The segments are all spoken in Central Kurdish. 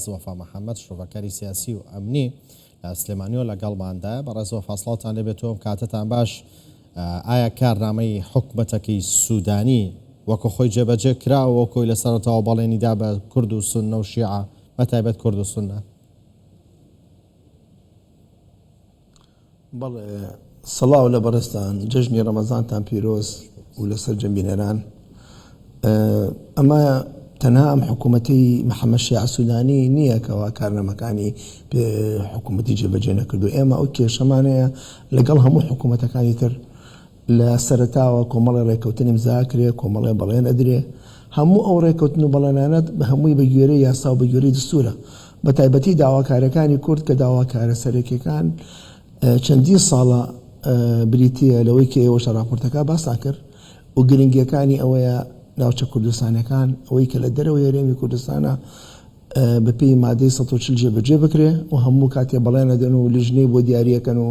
وفا محەممەد شرۆڤەکاری سیاسی و ئەمنی لە سلێمانیۆ لەگەڵماندا بەڕێزەوە فاصڵاتان لێبێتەوە کاتتان باش. ئایا کارنامەی حکوومەتەکەی سوودانی وەکو خۆی جێبەجێ کراوە وەکۆی لە سەرەتاوە بەڵێنیدا بە کورد و سونە و شیعە بەتایبەت کورد و سونە؟ بەڵێ سەڵاو لە بەڕێستان، جەژنی ڕەمەزانتان پیرۆز و لەسەر جەمبینەران. ئەمە تەنها ئەم حکوومەتی محەممەد شیع سوودانی نییە کەوا کارنامەکانی حکوومەتی جێبەجێ نەکردو. ئێمە ئەو کێشەمانەیە لەگەڵ هەموو حکوومەتەکانی تر لە سەرەتاوە کۆمەڵی ڕێکەوتنی امزاکرێ، کۆمەڵێ بەڵێن ئەدرێ، هەموو ئەو ڕێکەوتن و بەڵێنانەت بە هەمووی بە گوێرەی یاسا و بە گوێرەی دستورە. بە تایبەتی داواکارەکانی کورد کە داواکارە سەرەکیەکان چەندین ساڵە بریتیە لەوەی کە ئێوە راپۆرتەکە باسان کرد و گرنگیەکانی ئەوەیە ناوچە کوردستانەکان ئەوەی کە لە دەرەوە هێرێمی کوردستانە بەپێی مادەی 140 جێبەجێ بکرێ و هەموو کاتێ بەڵێنە دەن و لیژنەی بۆ دیاریەکەن و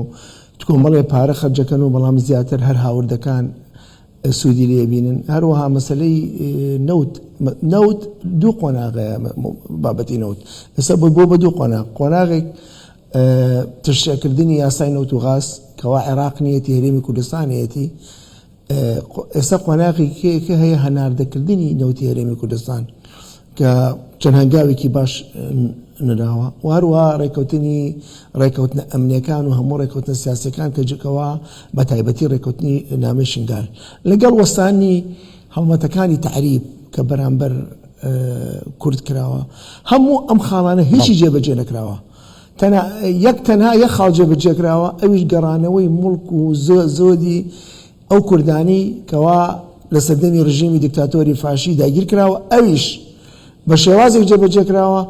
کۆمەڵێ پارە خەرجەکەن و بەڵام زیاتر هەر هاوردەکان سوودی لێبینن. هەروەها مەسلەی نەوت دوو قۆناغەیە بابەتی نەوت ئێستا بۆ بە دوو قۆناغێک تشکردنی یاسای نەوت و غاز کەوا عێراق نیەتی هەرێمی کوردستانەتی، ئێستا قۆناغی کێکە هەیە هەناردەکردنی نەوتی هەرێمی کوردستان کە چەند هەنگاوێکی باش نراوە و هەروە ڕێکەوتنە ئەمنیەکان و هەموو ڕێکەوتنە سیاسەکان کە جکەوە بە تایبەتی ڕێکەوتنی نامەی شنگال لەگەڵ وەستانی هەڵمەتەکانی تعریب کە بەرامبەر کورد کراوە. هەموو ئەم خاڵانە هیچی جێبەجێ نەکراوە، تەنها یەک خاڵ جێبەجێ کراوە، ئەویش گەڕانەوەی مڵک و زۆدی ئەو کوردانی کەوا لە سەردەمی ڕژیمی دیکتاتۆری فاشی داگیر کراوە، ئەویش بە شێوازێک جێبەجێ کراوە.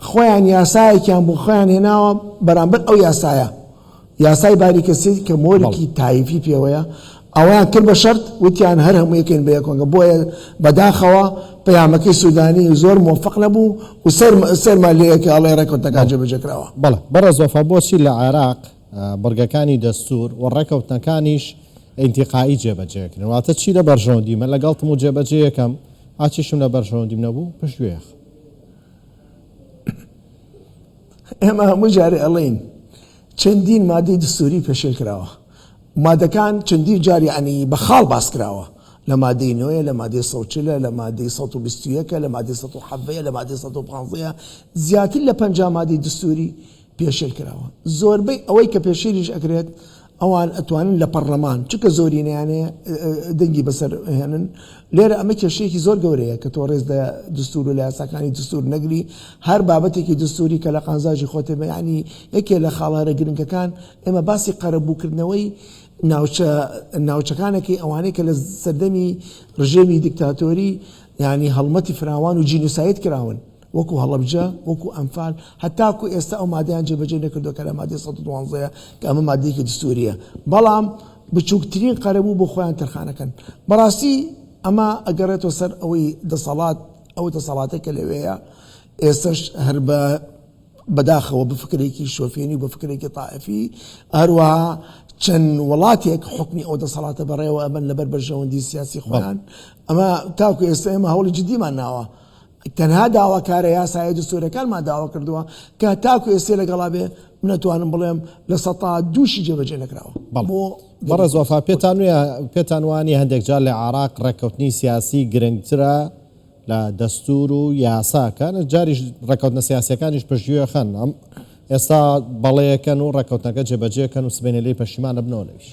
خۆیان یاسایەکیان بۆ خۆیان هێناوە بەرامبەر ئەو یاسای باریکەسی کە مۆرێکی تایفی پێوەیە، ئەویان کرد بە شەرت وتیان هەر هەموو یەکێن بە یەکۆنگە بۆیە بەداخەوە پەیامەکەی سوودانی زۆر موفق نەبوو و سەرمان لەیەکە ئەڵێ ڕێکەوتنەکان جێبەجێ کراوە. بەڵێ بەڕێز وەفا بۆچی لە عێراق بڕگەکانی دەستور و ڕێکەوتنەکانیش ئینتیقایی جێبەجێکردن؟ واتە چی لە بەرژەوەندیمە لەگەڵتم و جێبەجێ یەکەم ئاچیشم لە بەرژەوەندیم نەبوو پشتگوێخ. ئێمە هەموو جارێ ئەڵێن چەندین مادەی دستوری پێشێل کراوە، مادەکان چەندین جاری عنی بە خاڵ باس کراوە، لە مادەی 9 لە مادەی 140 لە مادەی 121 لە مادەی 170 لە مادەی 150 زیاتر لە 50 مادەی دستوری پێشێل کراوە. زۆربەی ئەوەی کە پێشێریش ئەکرێت ئەوان ئەتوانن لە پەرلەمان چکە زۆرینیانەیە دەنگی بەسەر هێنن. لێرە ئەمە کێشەیەکی زۆر گەورەیە کە تۆ ڕێز دستور و لە یاساکانی دستور نەگری هەر بابەتێکی دستوری کە لە قانزاژی خۆتێ ینی یەکێ لە خاڵارە گرنگەکان ئێمە باسی قەرەبووکردنەوەی ناوچەکانێکی ئەوانەی کە لە سەردەمی ڕژێمی دیکتاتۆری ینی هەڵمەتی فراوان و جینوسایت کراون وەکو هەڵەبجە وەکو ئەمفال هەتاکو ئێستا ئەو مادەیان جێبەجێ نەکردو کە لە مادەی 112 کە ئەمە مادەیەکی دستوریە، بەڵام بچووکترین قەرەبوو بۆ خۆیان تەرخانەکەن. بەڕاستی ئەمە ئەگەڕێتەوە سەر ئەوەی دەسەڵات ئەو دەسەڵاتە کە لەوەیە ئێستش هەر بەداخەوە بفکرێکی شۆفێنی و بفکرێکی تائفی هەروەها چەند وڵاتێک حکمی ئەو دەسەڵاتە بەڕێوە ئەبن لەبەر بەرژەوەندی سیاسی خۆیان. ئەمە تاکو ئێستا ئێمە هەوڵی جدیمان ناوە، تەنها داواکارە یاسای دستورەکانمان داوا کردووە کە تاکو ئێستا لەگەڵا بێ منەتوانم بڵێم لە 102 جێبەجێ نەکراوە. بەڕێز وەفا پێتان وانی هەندێک جار لە عێراق ڕێکەوتنی سیاسی گرنگترە لە دەستور و یاساکان، جاریش ڕێکەوتنە سیاسیەکانیش پشتگوێخەن، ئەم ئێستا بەڵەیەکەن و ڕێکەوتنەکە جێبەجێکەن و سبێنێ لێی پەشیمانە بنەوە لەویش.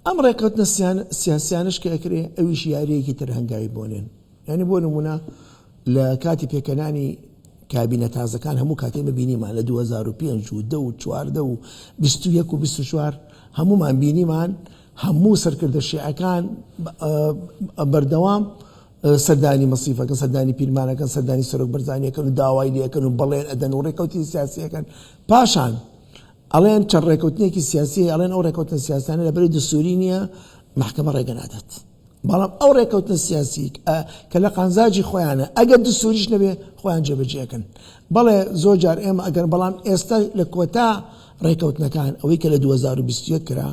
ئەم ڕێکەوتنە سیاسیانش کە ئەکرێ ئەویش یاریەکی تر هەنگاوی بۆنێن. ینی بۆ نمونە لە کاتی پێکەنانی کابینە تازەکان هەموو کاتێمە بینیمان لە 2005 و 10 و 14 و 21 و 24 هەمومان بینیمان هەموو سەرکردە شیعەکان بەردەوام سەردانی مەسیفەکە، سەردانی پیرمانەکەن، سەردانی سەرۆک بەرزانیەکەن و داوای لێەکەن و بەڵێن ئەدەن و ڕێکەوتی سیاسیەکەن. پاشان ئەڵێن چەند ڕێکەوتنێکی سیاسی ئەڵێن ئەو ڕێکەوتنە سیاسانە لەبەری دستوری نییە محکەمە ڕێگەنادات، بەڵام ئەو ڕێکەوتنە سیاسی کە لە قانزاجی خۆیانە ئەگەر دستوریش نەبێ خۆیان جێبەجێکن. بەڵێ زۆر جار ئێمە ئەگەر بەڵام ئێستا لە کۆتا ڕێکەوتنەکان ئەوەی کە لە 2021 کرا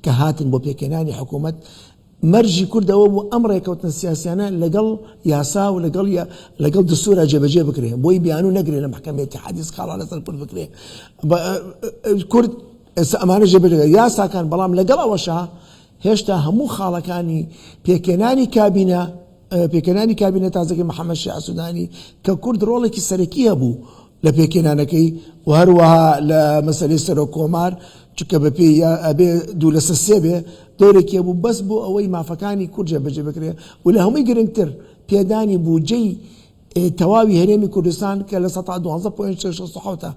کە هاتن بۆ پێکێنانی حکوومەت مەرجی کوردەوە بوو ئەم ڕێکەوتنە سیاسیانە لەگەڵ یاسا و لەگەڵ دستورە جێبەجێ بکرێ بۆی بیان و نەگرێ لە محکەمەتی حادیث خاڵا لەسەر کورد بکرێ کورد ئێستا ئەمانە جێبەجێ یاساکان بەڵام لەگەڵ ئەوەشە هێشتا هەموو خاڵەکانی پێکێنانی کابینە تازەکەی محەممەد شیع سوودانی کە کورد ڕۆڵێکی سەرەکی هەبوو لە پێکێنانەکەی و هەروەها لە مەسەلەی سەرۆک کۆمار چکە بە پێی ئەبێ دوو لەسەر سێ بێ دەورێکی بوو بەس بۆ ئەوەی مافەکانی کورد جێبەجێ بکرێ و لە هەمووی گرنگتر پێدانی بوجەی تەواوی هەرێمی کوردستان کە لە 12.6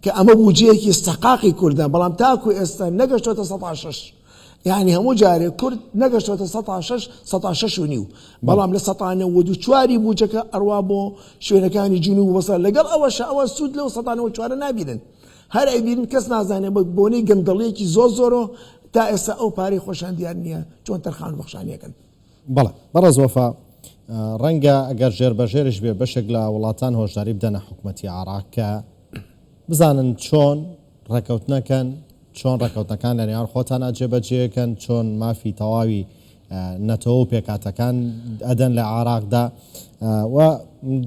کە ئەمە بوجەیەکی استحقاقی کوردان بەڵام تاکو ئێستا نەگەشتۆتە 16 يعني هەموو جارێ کورد نەگەشتۆتە 16 و نیو بەڵام لە 1994 بوجەکە ئەڕوا بۆ شوێنەکانی جنوب و بەسەر لەگەڵ ئەوە سوود لەو 1994 نابینن هەر ئەبیرن کەس نازانێت بە بۆنەی گەندەڵەیەکی زۆرە تا ئێستا ئەو پارەی خۆشان دیار نییە چۆن تەرخان بەخشانیەکەن. بەڵێ بەڕێز وەفا ڕەنگە ئەگەر ژێربەژێرش بێ بەشێک لە وڵاتان هۆشداری بدەنە حکوومەتی عێراق کە بزانن چۆن ڕێکەوتنەکەن چۆن ڕێکەوتنەکان لە نێوان خۆتان جێبەجێکەن چۆن مافی تەواوی نەتەوە و پێکاتەکان ئەدەن لە عێراقدا و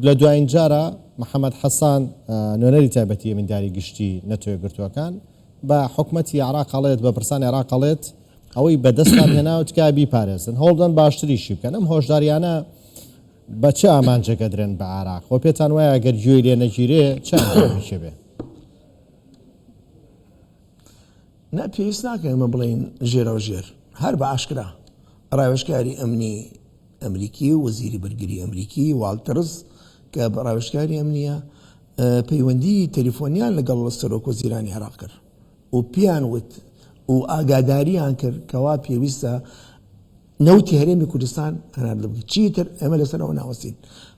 لە دوایین جارە محەممەد حەسان نوێنەری تایبەتی ئەمینداری گشتی نەتۆی گرتووەکان بە حکوومەتی عێراق قەڵێت بە پرسانی عێراق قەڵێت ئەوەی بەدەستان هێناوت کا بیپارێزن هەوڵدەن باشتریشی بکەن ئەم هۆشداریانە بە چه ئامانجەکە درێن بە عێراق خۆ پێتان وایە ئەگەر گوێی لێ نەگیرێ چه بێ نا پێویست ناکە ئەمە بڵین ژێرە و ژێر هەر بە ئاشکرا ڕاوێژکاری ئەمنی ئەمریکی و وەزیری بەرگری ئەمریکی والترس کە ڕاوێژکاری ئەمنیە پەیوەندی تەلیفۆنیان لەگەڵ سەرۆک وەزیرانی عێراق کرد و پیان وت و ئاگاداریان کرد کەوا پێویستە نەوتی هەرێمی کوردستان هەناردە بکە چیتر ئەمە لەسەرەوە ناوەستین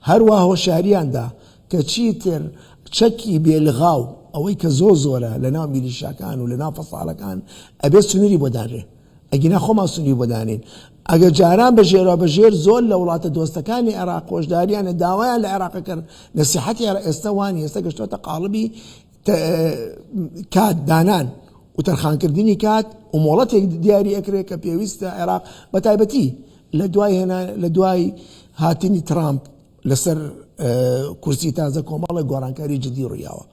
هەروە هۆشیاریاندا کە چیتر چەکی بێلغاو ئەوەی کە زۆرە لە ناو میلیشیاکان و لە ناو فەساڵەکان ئەبێت سنووری بۆ دانرێ ئەگینا خۆمان سنووری بۆ دانین ئەگەر جاران بەژێر زۆر لە وڵاتە دۆستەکانی عێراق خۆشداریانە داوایان لە عێراق کرد نەسیحەتی ئێستا وانی ئێستا گەشتۆتە قاڵبی کات دانان و تەرخانکردنی کات و مۆڵەتێک دیاری ئەکرێت کە پێویستە عێراق بە تایبەتی لە دوای هاتنی ترامپ لەسەر کورسی تازە کۆمەڵە گۆڕانکاری جدی ڕوویاوە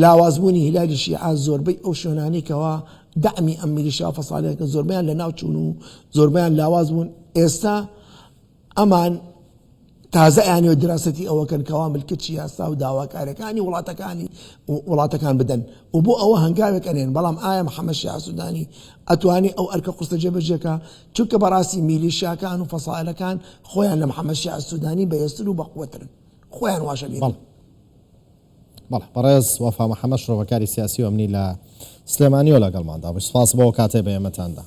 لاوازبوونی هیلالی شیعە زۆربەی ئەو شوێنانی کەوا دەعمی ئەم میلیشیا فەساڵیەکە زۆربیان لە ناو چوون و زۆربیان لاواز بوون ئێستا ئەمان تازە یانەوە دراسەتی ئەوەکەن کەوا ملکەتی یاسا و داواکارەکانی وڵاتەکان بدەن و بۆ ئەوە هەنگاوێک ئەنێن بەڵام ئایا محەممەد شیع سوودانی ئەتوانی ئەو ئەرکە قورسە جێبەجێکە چونکە بەڕاستی میلیشیاکان و فەساڵەکان خۆیان لە محەممەد شیع سوودانی بەهێزتر و بەقووەترن خۆیان واشە بێن. بەڵێ بەڕێز وەفا محەممەد شڕۆڤەکاری سیاسی و ئەمنی لە سلێمانیۆ لەگەڵماندا سپاس بۆ کاتێ بە ئێمەتاندا.